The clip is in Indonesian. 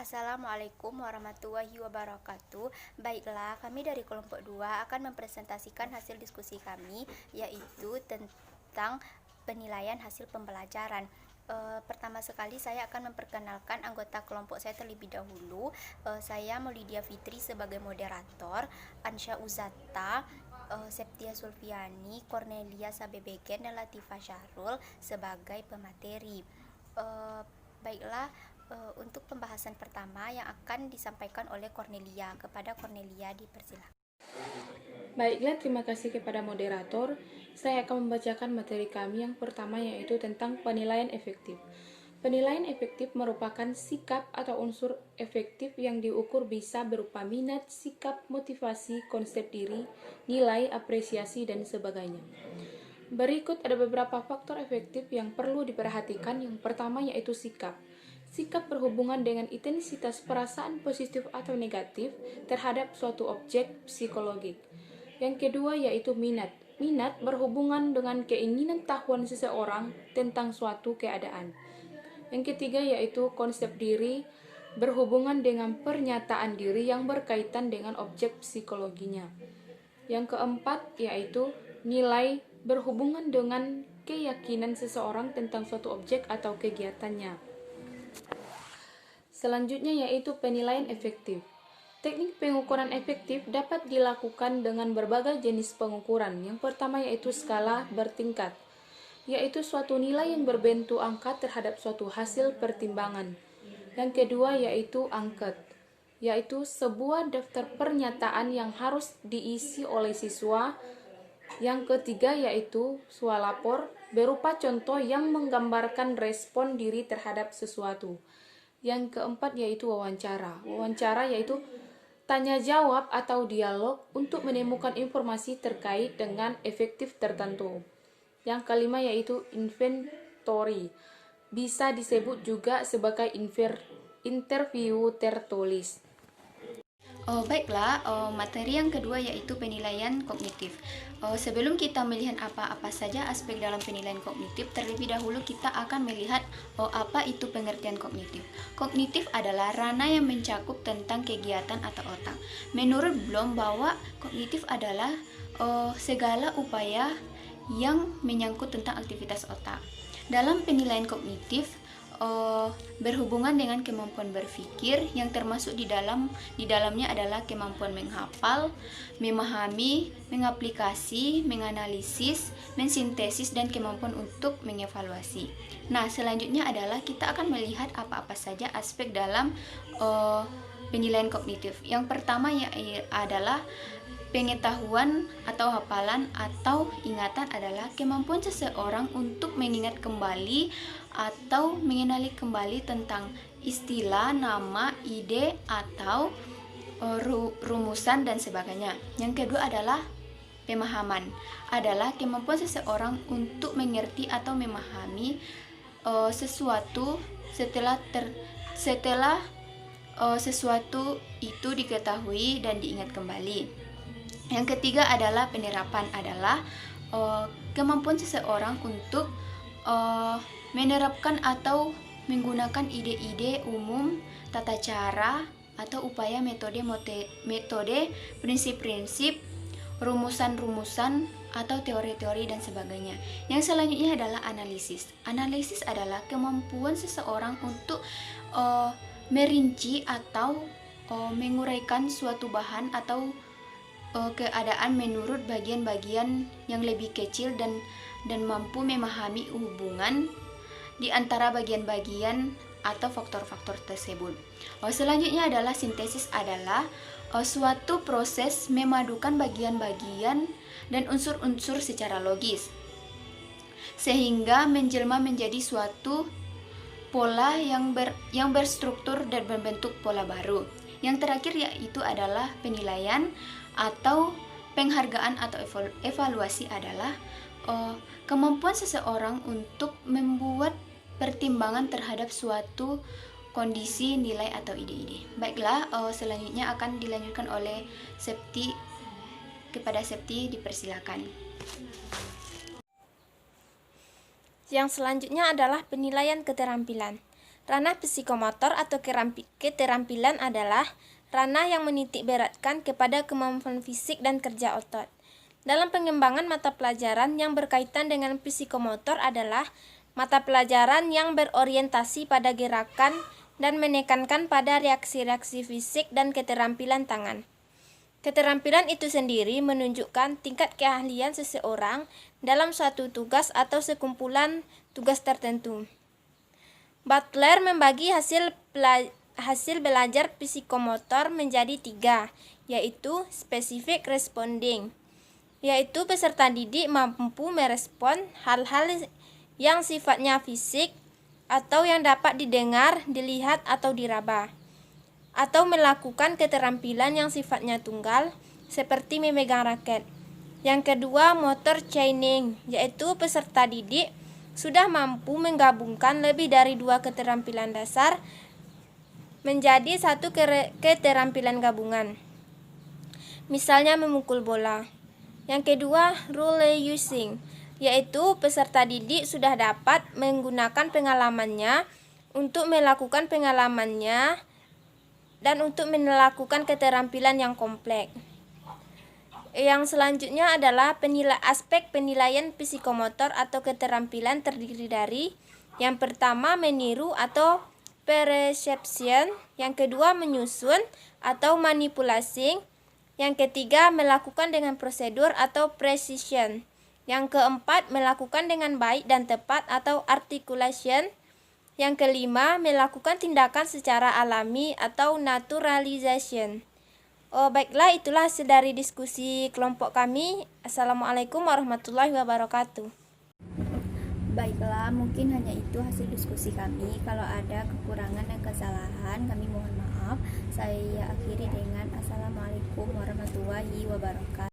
Assalamualaikum warahmatullahi wabarakatuh. Baiklah, kami dari kelompok 2 akan mempresentasikan hasil diskusi kami, yaitu tentang penilaian hasil pembelajaran. Pertama sekali saya akan memperkenalkan anggota kelompok saya terlebih dahulu. Saya Maulidia Fitri sebagai moderator, Ansya Uzata, Septia Sulfiani, Cornelia Sabebegen, dan Latifah Syahrul sebagai pemateri. Baiklah, untuk pembahasan pertama yang akan disampaikan oleh Cornelia. Kepada Cornelia dipersilakan. Baiklah, terima kasih kepada moderator. Saya akan membacakan materi kami yang pertama, yaitu tentang penilaian efektif. Penilaian efektif merupakan sikap atau unsur efektif yang diukur bisa berupa minat, sikap, motivasi, konsep diri, nilai, apresiasi, dan sebagainya. Berikut ada beberapa faktor efektif yang perlu diperhatikan. Yang pertama yaitu sikap. Sikap berhubungan dengan intensitas perasaan positif atau negatif terhadap suatu objek psikologik. Yang kedua yaitu minat. Minat berhubungan dengan keinginan tahuan seseorang tentang suatu keadaan. Yang ketiga yaitu konsep diri, berhubungan dengan pernyataan diri yang berkaitan dengan objek psikologinya. Yang keempat yaitu nilai, berhubungan dengan keyakinan seseorang tentang suatu objek atau kegiatannya. Selanjutnya yaitu penilaian efektif. Teknik pengukuran efektif dapat dilakukan dengan berbagai jenis pengukuran. Yang pertama yaitu skala bertingkat, yaitu suatu nilai yang berbentuk angka terhadap suatu hasil pertimbangan. Yang kedua yaitu angket, yaitu sebuah daftar pernyataan yang harus diisi oleh siswa. Yang ketiga yaitu swalapor, berupa contoh yang menggambarkan respon diri terhadap sesuatu. Yang keempat yaitu wawancara. Wawancara yaitu tanya jawab atau dialog untuk menemukan informasi terkait dengan efektif tertentu. Yang kelima yaitu inventory, bisa disebut juga sebagai interview tertulis. Baiklah, materi yang kedua yaitu penilaian kognitif. Sebelum kita melihat apa-apa saja aspek dalam penilaian kognitif, terlebih dahulu kita akan melihat apa itu pengertian kognitif. Kognitif adalah ranah yang mencakup tentang kegiatan atau otak. Menurut Bloom, bahwa kognitif adalah segala upaya yang menyangkut tentang aktivitas otak. Dalam penilaian kognitif, berhubungan dengan kemampuan berpikir yang termasuk di dalamnya adalah kemampuan menghafal, memahami, mengaplikasi, menganalisis, mensintesis, dan kemampuan untuk mengevaluasi. Nah, selanjutnya adalah kita akan melihat apa-apa saja aspek dalam penilaian kognitif. Yang pertama adalah pengetahuan atau hafalan atau ingatan adalah kemampuan seseorang untuk mengingat kembali atau mengenali kembali tentang istilah, nama, ide, atau rumusan dan sebagainya. Yang kedua adalah pemahaman, adalah kemampuan seseorang untuk mengerti atau memahami sesuatu setelah sesuatu itu diketahui dan diingat kembali. Yang ketiga adalah penerapan, adalah kemampuan seseorang untuk menerapkan atau menggunakan ide-ide umum, tata cara, atau upaya metode, prinsip-prinsip, rumusan-rumusan, atau teori-teori dan sebagainya. Yang selanjutnya adalah analisis. Analisis adalah kemampuan seseorang untuk merinci atau menguraikan suatu bahan atau keadaan menurut bagian-bagian yang lebih kecil dan mampu memahami hubungan di antara bagian-bagian atau faktor-faktor tersebut. Selanjutnya adalah sintesis, adalah suatu proses memadukan bagian-bagian dan unsur-unsur secara logis sehingga menjelma menjadi suatu pola yang berstruktur dan berbentuk pola baru. Yang terakhir yaitu adalah penilaian atau penghargaan atau evaluasi, adalah kemampuan seseorang untuk membuat pertimbangan terhadap suatu kondisi, nilai, atau ide-ide. Baiklah, selanjutnya akan dilanjutkan oleh Septi. Kepada Septi dipersilakan. Yang selanjutnya adalah penilaian keterampilan. Ranah psikomotor atau keterampilan adalah ranah yang menitik beratkan kepada kemampuan fisik dan kerja otot. Dalam pengembangan mata pelajaran yang berkaitan dengan psikomotor adalah mata pelajaran yang berorientasi pada gerakan dan menekankan pada reaksi-reaksi fisik dan keterampilan tangan. Keterampilan itu sendiri menunjukkan tingkat keahlian seseorang dalam suatu tugas atau sekumpulan tugas tertentu. Butler membagi hasil belajar psikomotor menjadi 3, yaitu specific responding, yaitu peserta didik mampu merespon hal-hal yang sifatnya fisik atau yang dapat didengar, dilihat, atau diraba, atau melakukan keterampilan yang sifatnya tunggal, seperti memegang raket. Yang kedua, motor chaining, yaitu peserta didik sudah mampu menggabungkan lebih dari 2 keterampilan dasar menjadi satu keterampilan gabungan. Misalnya memukul bola. Yang kedua, role using, yaitu peserta didik sudah dapat menggunakan pengalamannya untuk melakukan pengalamannya dan untuk melakukan keterampilan yang kompleks. Yang selanjutnya adalah aspek penilaian psikomotor atau keterampilan terdiri dari yang pertama meniru atau perception, yang kedua menyusun atau manipulasi, yang ketiga melakukan dengan prosedur atau precision, yang keempat melakukan dengan baik dan tepat atau articulation, yang kelima melakukan tindakan secara alami atau naturalization. Baiklah, itulah hasil dari diskusi kelompok kami. Assalamualaikum warahmatullahi wabarakatuh. Baiklah, mungkin hanya itu hasil diskusi kami. Kalau ada kekurangan dan kesalahan, kami mohon maaf. Saya akhiri dengan Assalamualaikum warahmatullahi wabarakatuh.